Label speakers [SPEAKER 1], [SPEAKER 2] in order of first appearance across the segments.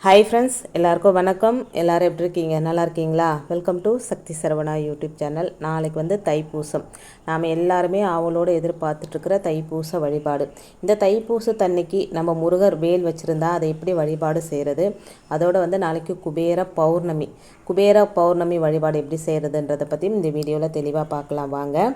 [SPEAKER 1] Hi friends, எல்லாருக்கும் வணக்கம். எல்லோரும் எப்படி இருக்கீங்க? நல்லா இருக்கீங்களா? Welcome to Sakthi Saravana YouTube channel. நாளைக்கு தைப்பூசம். நாம் எல்லாருமே ஆவலோடு எதிர்பார்த்துட்ருக்கிற தைப்பூச வழிபாடு. இந்த தைப்பூசத்தன்னைக்கு நம்ம முருகர் வேல் வச்சுருந்தா அதை எப்படி வழிபாடு செய்கிறது, அதோடு நாளைக்கு குபேர பௌர்ணமி வழிபாடு எப்படி செய்கிறதுன்றதை பற்றியும் இந்த வீடியோவில் தெளிவாக பார்க்கலாம் வாங்க.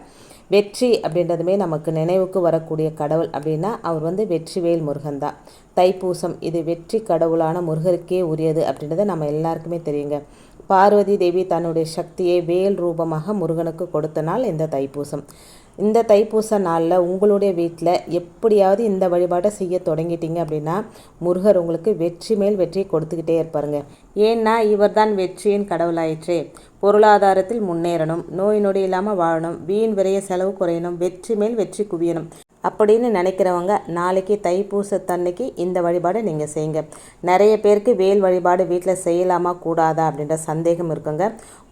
[SPEAKER 1] வெற்றி அப்படின்றதுமே நமக்கு நினைவுக்கு வரக்கூடிய கடவுள் அப்படின்னா அவர் வெற்றிவேல் முருகன் தான். தைப்பூசம் இது வெற்றி கடவுளான முருகருக்கே உரியது அப்படின்றத நம்ம எல்லாருக்குமே தெரியுங்க. பார்வதி தேவி தன்னுடைய சக்தியை வேல் ரூபமாக முருகனுக்கு கொடுத்த நாள் இந்த தைப்பூசம். இந்த தைப்பூச நாளில் உங்களுடைய வீட்டில் எப்படியாவது இந்த வழிபாட்டை செய்ய தொடங்கிட்டீங்க அப்படின்னா முருகர் உங்களுக்கு வெற்றி மேல் வெற்றி கொடுத்துக்கிட்டே இருப்பாருங்க. ஏன்னா இவர் தான் வெற்றியின் கடவுளாயிற்றே. பொருளாதாரத்தில் முன்னேறணும், நோய் நொடி இல்லாமல் வாழணும், வீண் விரைய செலவு குறையணும், வெற்றி மேல் வெற்றி குவியணும் அப்படின்னு நினைக்கிறவங்க நாளைக்கு தைப்பூசத்தன்னைக்கு இந்த வழிபாடை நீங்கள் செய்யுங்க. நிறைய பேருக்கு வேல் வழிபாடு வீட்டில் செய்யலாமா கூடாதா அப்படின்ற சந்தேகம் இருக்குங்க.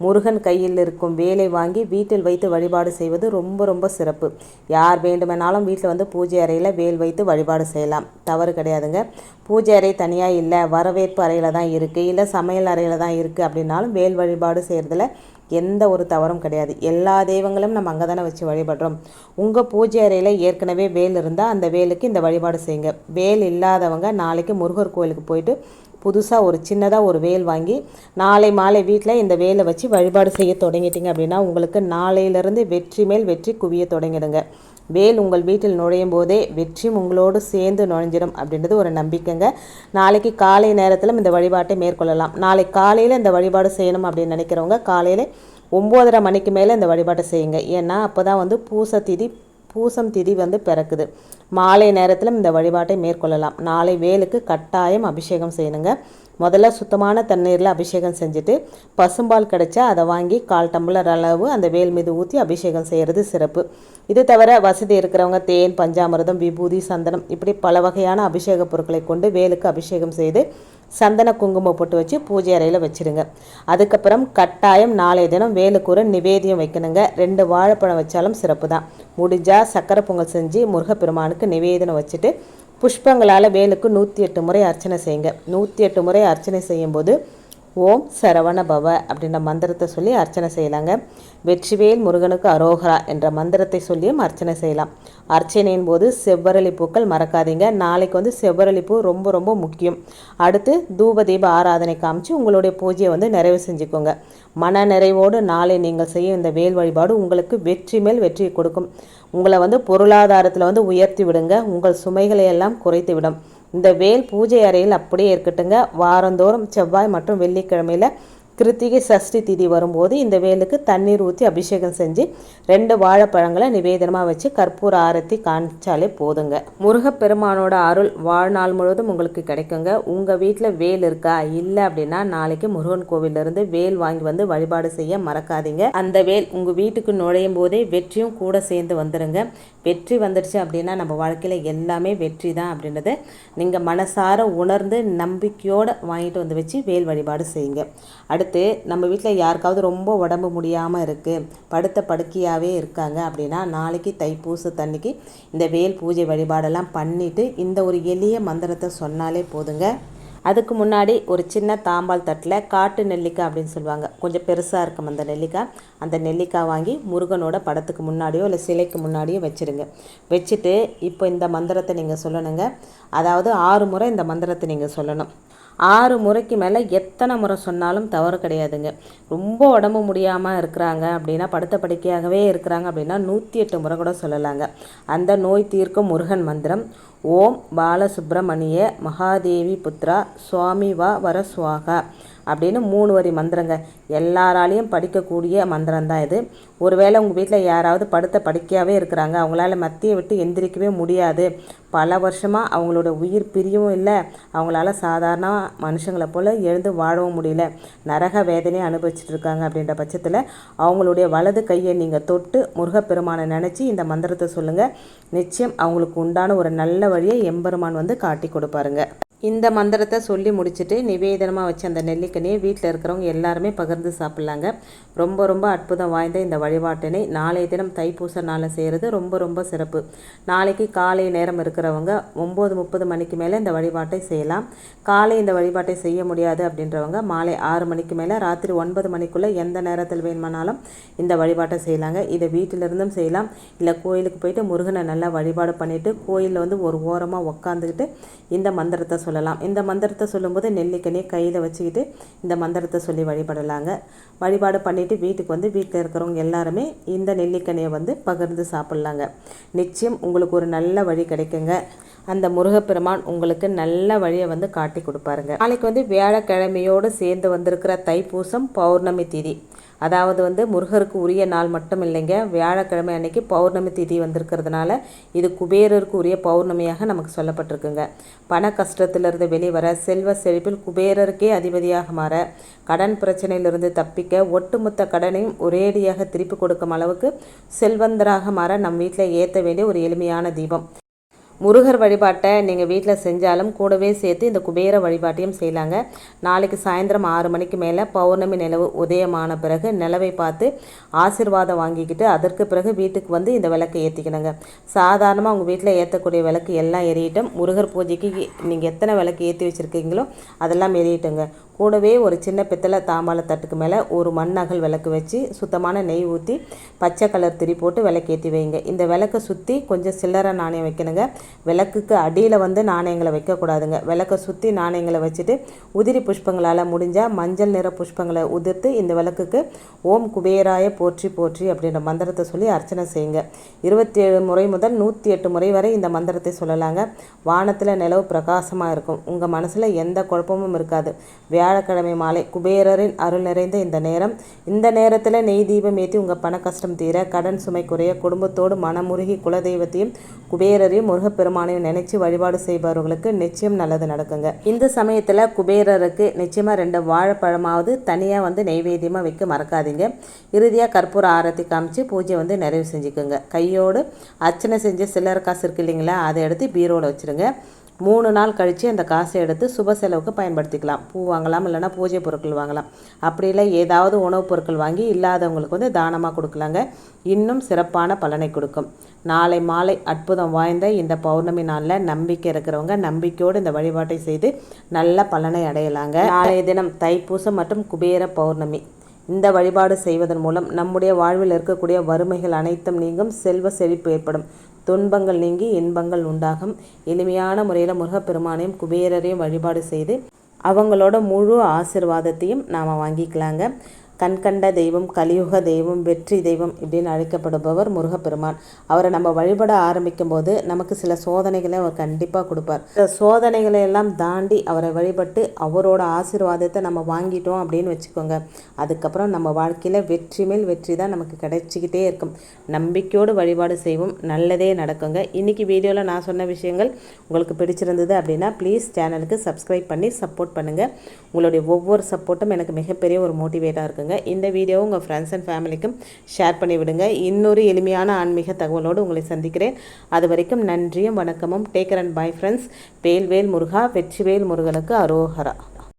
[SPEAKER 1] முருகன் கையில் இருக்கும் வேலை வாங்கி வீட்டில் வைத்து வழிபாடு செய்வது ரொம்ப ரொம்ப சிறப்பு. யார் வேண்டுமானாலும் வீட்டில் பூஜை அறையில் வேல் வைத்து வழிபாடு செய்யலாம், தவறு கிடையாதுங்க. பூஜை அறை தனியாக இல்லை, வரவேற்பு அறையில் தான் இருக்குது, இல்லை சமையல் அறையில் தான் இருக்குது அப்படின்னாலும் வேல் வழிபாடு செய்கிறதுல எந்த ஒரு தவறும் கிடையாது. எல்லா தெய்வங்களும் நம்ம அங்கே தானே வச்சு வழிபடுறோம். உங்கள் பூஜை அறையில் ஏற்கனவே வேல் இருந்தால் அந்த வேலுக்கு இந்த வழிபாடு செய்யுங்க. வேல் இல்லாதவங்க நாளைக்கு முருகர் கோயிலுக்கு போயிட்டு புதுசாக ஒரு சின்னதாக ஒரு வேல் வாங்கி நாளை மாலை வீட்டில் இந்த வேலை வச்சு வழிபாடு செய்ய தொடங்கிட்டீங்க அப்படின்னா உங்களுக்கு நாளையிலேருந்து வெற்றி மேல் வெற்றி குவிய தொடங்கிடுங்க. வேல் உங்கள் வீட்டில் நுழையும் போதே வெற்றியும் உங்களோடு சேர்ந்து நுழைஞ்சிடும் அப்படின்றது ஒரு நம்பிக்கைங்க. நாளைக்கு காலை நேரத்தில் இந்த வழிபாட்டை மேற்கொள்ளலாம். நாளை காலையில் இந்த வழிபாடு செய்யணும் அப்படின்னு நினைக்கிறவங்க காலையில் 9:30 மணிக்கு மேலே இந்த வழிபாட்டை செய்யுங்க. ஏன்னா அப்போ தான் பூசம் திதி பிறக்குது. மாலை நேரத்தில் இந்த வழிபாட்டை மேற்கொள்ளலாம். நாளை வேலுக்கு கட்டாயம் அபிஷேகம் செய்யணுங்க. முதல்ல சுத்தமான தண்ணீரில் அபிஷேகம் செஞ்சுட்டு பசும்பால் கிடைச்சா அதை வாங்கி 1/4 டம்ளர் அளவு அந்த வேல் மீது ஊற்றி அபிஷேகம் செய்கிறது சிறப்பு. இது தவிர வசதி இருக்கிறவங்க தேன், பஞ்சாமிர்தம், விபூதி, சந்தனம் இப்படி பல வகையான அபிஷேக பொருட்களை கொண்டு வேலுக்கு அபிஷேகம் செய்து சந்தன குங்குமம் போட்டு வச்சு பூஜை அறையில் வச்சுருங்க. அதுக்கப்புறம் கட்டாயம் நாளைய தினம் வேலுக்கு ஒரு நிவேதியம் வைக்கணுங்க. 2 வாழைப்பழம் வச்சாலும் சிறப்பு தான். முடிஞ்சால் சக்கரை பொங்கல் செஞ்சு முருகப்பெருமானுக்கு நிவேதனம் வச்சுட்டு புஷ்பங்களால் வேலுக்கு 108 முறை அர்ச்சனை செய்யுங்க. 108 முறை அர்ச்சனை செய்யும்போது ஓம் சரவண பவ அப்படின்ற மந்திரத்தை சொல்லி அர்ச்சனை செய்யலாங்க. வெற்றிவேல் முருகனுக்கு அரோகரா என்ற மந்திரத்தை சொல்லியும் அர்ச்சனை செய்யலாம். அர்ச்சனையின் போது செவ்வரளி பூக்கள் மறக்காதீங்க. நாளைக்கு செவ்வரளி பூ ரொம்ப ரொம்ப முக்கியம். அடுத்து தூப தீப ஆராதனை காமிச்சு உங்களுடைய பூஜையை நிறைவு செஞ்சுக்கோங்க. மன நிறைவோடு நாளை நீங்கள் செய்யும் இந்த வேல் வழிபாடு உங்களுக்கு வெற்றி மேல் வெற்றியை கொடுக்கும். உங்களை பொருளாதாரத்தில் உயர்த்தி விடுங்க. உங்கள் சுமைகளை எல்லாம் குறைத்து விடும். இந்த வேல் பூஜை அறையில் அப்படியே இருக்கட்டுங்க. வாரந்தோறும் செவ்வாய் மற்றும் வெள்ளிக்கிழமையில் கிருத்திகை சஷ்டி திதி வரும்போது இந்த வேலுக்கு தண்ணீர் ஊற்றி அபிஷேகம் செஞ்சு 2 வாழைப்பழங்களை நிவேதனமாக வச்சு கற்பூர ஆரத்தி காமிச்சாலே போதுங்க. முருகப்பெருமானோட அருள் வாழ்நாள் முழுவதும் உங்களுக்கு கிடைக்குங்க. உங்கள் வீட்டில் வேல் இருக்கா? இல்லை அப்படின்னா நாளைக்கு முருகன் கோவிலிருந்து வேல் வாங்கி வழிபாடு செய்ய மறக்காதீங்க. அந்த வேல் உங்கள் வீட்டுக்கு நுழையும் போதே வெற்றியும் கூட சேர்ந்து வந்துடுங்க. வெற்றி வந்துடுச்சு அப்படின்னா நம்ம வாழ்க்கையில் எல்லாமே வெற்றி தான் அப்படின்றத நீங்கள் மனசார உணர்ந்து நம்பிக்கையோடு வாங்கிட்டு வச்சு வேல் வழிபாடு செய்யுங்க. அடுத்து நம்ம வீட்டில் யாருக்காவது ரொம்ப உடம்பு முடியாமல் இருக்குது, படுத்த படுக்கையாகவே இருக்காங்க அப்படின்னா நாளைக்கு தைப்பூசத்தன்னைக்கு இந்த வேல் பூஜை வழிபாடெல்லாம் பண்ணிவிட்டு இந்த ஒரு எளிய மந்திரத்தை சொன்னாலே போதுங்க. அதுக்கு முன்னாடி ஒரு சின்ன தாம்பால் தட்டில் காட்டு நெல்லிக்காய் அப்படின்னு சொல்லுவாங்க, கொஞ்சம் பெருசாக இருக்கும் அந்த நெல்லிக்காய் வாங்கி முருகனோட படத்துக்கு முன்னாடியோ இல்லை சிலைக்கு முன்னாடியோ வச்சுருங்க. வச்சுட்டு இப்போ இந்த மந்திரத்தை நீங்கள் சொல்லணுங்க. அதாவது 6 முறை இந்த மந்திரத்தை நீங்கள் சொல்லணும். 6 முறைக்கு மேலே எத்தனை முறை சொன்னாலும் தவறு கிடையாதுங்க. ரொம்ப உடம்பு முடியாமல் இருக்கிறாங்க அப்படின்னா, படுத்த படுக்கையாகவே இருக்கிறாங்க அப்படின்னா 108 முறை கூட சொல்லலாங்க. அந்த நோய் தீர்க்கும் முருகன் மந்திரம் ஓம் பாலசுப்ரமணிய மகாதேவி புத்ரா சுவாமி வா வர சுவாகா அப்படின்னு 3 வரி மந்திரங்க. எல்லாராலையும் படிக்கக்கூடிய மந்திரம் தான் இது. ஒருவேளை உங்கள் வீட்டில் யாராவது படுத்த படுக்கையாகவே இருக்கிறாங்க, அவங்களால மத்தியை விட்டு எந்திரிக்கவே முடியாது, பல வருஷமாக அவங்களோட உயிர் பிரியவும் இல்லை, அவங்களால சாதாரண மனுஷங்களை போல் எழுந்து வாழவும் முடியல, நரக வேதனையை அனுபவிச்சுட்டு இருக்காங்க அப்படின்ற பட்சத்தில் அவங்களுடைய வலது கையை நீங்கள் தொட்டு முருகப்பெருமானை நினச்சி இந்த மந்திரத்தை சொல்லுங்கள். நிச்சயம் அவங்களுக்கு உண்டான ஒரு நல்ல வழியை எம்பெருமான் காட்டி கொடுப்பாருங்க. இந்த மந்திரத்தை சொல்லி முடிச்சுட்டு நிவேதனமாக வச்சு அந்த நெல்லிக்கனியை வீட்டில் இருக்கிறவங்க எல்லாருமே பகிர்ந்து சாப்பிட்லாங்க. ரொம்ப ரொம்ப அற்புதம் வாய்ந்த இந்த வழிபாட்டினை நாளைய தினம் தைப்பூச நாளில் செய்கிறது ரொம்ப ரொம்ப சிறப்பு. நாளைக்கு காலை நேரம் இருக்கிறவங்க 9:30 மணிக்கு மேலே இந்த வழிபாட்டை செய்யலாம். காலை இந்த வழிபாட்டை செய்ய முடியாது அப்படின்றவங்க மாலை 6 மணிக்கு மேலே ராத்திரி 9 மணிக்குள்ளே எந்த நேரத்தில் வேணுமானாலும் இந்த வழிபாட்டை செய்யலாங்க. இதை வீட்டிலிருந்தும் செய்யலாம். இல்லை கோயிலுக்கு போயிட்டு முருகனை நல்லா வழிபாடு பண்ணிவிட்டு கோயிலில் வந்து ஒரு ஓரமாக உட்காந்துக்கிட்டு இந்த மந்திரத்தை சொல்லலாம். இந்த மந்திரத்தை சொல்லும்போது நெல்லிக்கனியை கையில் வச்சுக்கிட்டு இந்த மந்திரத்தை சொல்லி வழிபடலாங்க. வழிபாடு பண்ணிவிட்டு வீட்டுக்கு வந்து வீட்டில் இருக்கிறவங்க எல்லாருமே இந்த நெல்லிக்கனியை வந்து பகிர்ந்து சாப்பிட்லாங்க. நிச்சயம் உங்களுக்கு ஒரு நல்ல வழி கிடைக்குங்க. அந்த முருகப்பெருமான் உங்களுக்கு நல்ல வழியை வந்து காட்டி கொடுப்பாருங்க. நாளைக்கு வந்து வியாழக்கிழமையோடு சேர்ந்து வந்திருக்கிற தைப்பூசம் பௌர்ணமி திதி. அதாவது வந்து முருகருக்கு உரிய நாள் மட்டும் இல்லைங்க, வியாழக்கிழமை அன்னைக்கு பௌர்ணமி திதி வந்திருக்கிறதுனால இது குபேரருக்கு உரிய பௌர்ணமியாக நமக்கு சொல்லப்பட்டிருக்குங்க. பண கஷ்டத்திலிருந்து வெளிவர, செல்வ செழிப்பில் குபேரருக்கே அதிபதியாக மாற, கடன் பிரச்சனையிலிருந்து தப்பிக்க, ஒட்டுமொத்த கடனையும் ஒரேடியாக திருப்பி கொடுக்கும் அளவுக்கு செல்வந்தராக மாற நம் வீட்டில் ஏற்ற வேண்டிய ஒரு எளிமையான தீபம். முருகர் வழிபாட்டை நீங்கள் வீட்டில் செஞ்சாலும் கூடவே சேர்த்து இந்த குபேர வழிபாட்டையும் செய்யலாங்க. நாளைக்கு சாயந்தரம் 6 மணிக்கு மேலே பௌர்ணமி நிலவு உதயமான பிறகு நிலவை பார்த்து ஆசீர்வாதம் வாங்கிக்கிட்டு அதற்கு பிறகு வீட்டுக்கு வந்து இந்த விளக்கை ஏற்றிக்கணுங்க. சாதாரணமாக உங்கள் வீட்டில் ஏற்றக்கூடிய விளக்கு எல்லாம் எரியட்டும். முருகர் பூஜைக்கு நீங்கள் எத்தனை விளக்கு ஏற்றி வச்சுருக்கீங்களோ அதெல்லாம் எரியட்டுங்க. கூடவே ஒரு சின்ன பித்தளை தாம்பாள தட்டுக்கு மேலே ஒரு மண்ணகல் விளக்கு வச்சு சுத்தமான நெய் ஊற்றி பச்சை கலர் திரி போட்டு விளக்கேற்றி வைங்க. இந்த விளக்கை சுற்றி கொஞ்சம் சில்லறை நாணயம் வைக்கணுங்க. விளக்குக்கு அடியில் வந்து நாணயங்களை வைக்கக்கூடாதுங்க. விளக்கை சுற்றி நாணயங்களை வச்சுட்டு உதிரி புஷ்பங்களால் முடிஞ்சால் மஞ்சள் நிற புஷ்பங்களை உதிர்த்து இந்த விளக்குக்கு ஓம் குபேராய போற்றி போற்றி அப்படின்ற மந்திரத்தை சொல்லி அர்ச்சனை செய்யுங்க. 27 முறை முதல் 108 முறை வரை இந்த மந்திரத்தை சொல்லலாங்க. வானத்தில் நிலவு பிரகாசமாக இருக்கும். உங்கள் மனசில் எந்த குழப்பமும் இருக்காது. வியாழக்கிழமை மாலை குபேரரின் அருள் நிறைந்த இந்த நேரத்தில் நெய் தீபம் ஏற்றி உங்கள் பண கஷ்டம் தீர, கடன் சுமை குறைய, குடும்பத்தோடு மனமுருகி குலதெய்வத்தையும் குபேரரையும் முருகப்பெருமானையும் நினைச்சு வழிபாடு செய்பவர்களுக்கு நிச்சயம் நல்லது நடக்குங்க. இந்த சமயத்தில் குபேரருக்கு நிச்சயமாக 2 வாழைப்பழமாவது தனியாக வந்து நெய்வேத்தியமாக வைக்க மறக்காதீங்க. இறுதியாக கற்பூர ஆரத்தி காமிச்சு பூஜை வந்து நிறைவு செஞ்சுக்கோங்க. கையோடு அர்ச்சனை செஞ்ச சில்லறை காசு இருக்கு இல்லைங்களா, அதை எடுத்து பீரோவில் வச்சுருங்க. 3 நாள் கழித்து அந்த காசை எடுத்து சுப செலவுக்கு பயன்படுத்திக்கலாம். பூ வாங்கலாம், இல்லைனா பூஜை பொருட்கள் வாங்கலாம். அப்படி இல்லை ஏதாவது உணவுப் பொருட்கள் வாங்கி இல்லாதவங்களுக்கு வந்து தானமாக கொடுக்கலாங்க. இன்னும் சிறப்பான பலனை கொடுக்கும். நாளை மாலை அற்புதம் வாய்ந்த இந்த பௌர்ணமி நாளில் நம்பிக்கை இருக்கிறவங்க நம்பிக்கையோடு இந்த வழிபாட்டை செய்து நல்ல பலனை அடையலாங்க. நாளைய தினம் தைப்பூசம் மற்றும் குபேர பௌர்ணமி. இந்த வழிபாடு செய்வதன் மூலம் நம்முடைய வாழ்வில் இருக்கக்கூடிய வறுமைகள் அனைத்தும் நீங்கும், செல்வ செழிப்பு ஏற்படும், துன்பங்கள் நீங்கி இன்பங்கள் உண்டாகும். எளிமையான முறையில் முருகப்பெருமானையும் குபேரரையும் வழிபாடு செய்து அவங்களோட முழு ஆசீர்வாதத்தையும் நாம் வாங்கிக்கலாங்க. கண்கண்ட தெய்வம், கலியுக தெய்வம், வெற்றி தெய்வம் இப்படின்னு அழைக்கப்படுபவர் முருகப்பெருமான். அவரை நம்ம வழிபட ஆரம்பிக்கும் போது நமக்கு சில சோதனைகளை அவர் கண்டிப்பாக கொடுப்பார். இந்த சோதனைகளை எல்லாம் தாண்டி அவரை வழிபட்டு அவரோட ஆசீர்வாதத்தை நம்ம வாங்கிட்டோம் அப்படின்னு வச்சுக்கோங்க, அதுக்கப்புறம் நம்ம வாழ்க்கையில் வெற்றி மேல் வெற்றி தான் நமக்கு கிடைச்சிக்கிட்டே இருக்கும். நம்பிக்கையோடு வழிபாடு செய்வோம், நல்லதே நடக்குங்க. இன்றைக்கி வீடியோவில் நான் சொன்ன விஷயங்கள் உங்களுக்கு பிடிச்சிருந்தது அப்படின்னா ப்ளீஸ் சேனலுக்கு சப்ஸ்கிரைப் பண்ணி சப்போர்ட் பண்ணுங்கள். உங்களுடைய ஒவ்வொரு சப்போர்ட்டும் எனக்கு மிகப்பெரிய ஒரு மோட்டிவேட்டாக இருக்குங்க. இந்த வீடியோவை உங்கள் ஃப்ரெண்ட்ஸ் அண்ட் ஃபேமிலிக்கும் ஷேர் பண்ணிவிடுங்க. இன்னொரு எளிமையான ஆன்மீக தகவலோடு உங்களை சந்திக்கிறேன். அது வரைக்கும் நன்றியும் வணக்கமும். Take care and bye friends. வேல்வேல் முருகா, வெற்றிவேல் முருகனுக்கு அரோகரா.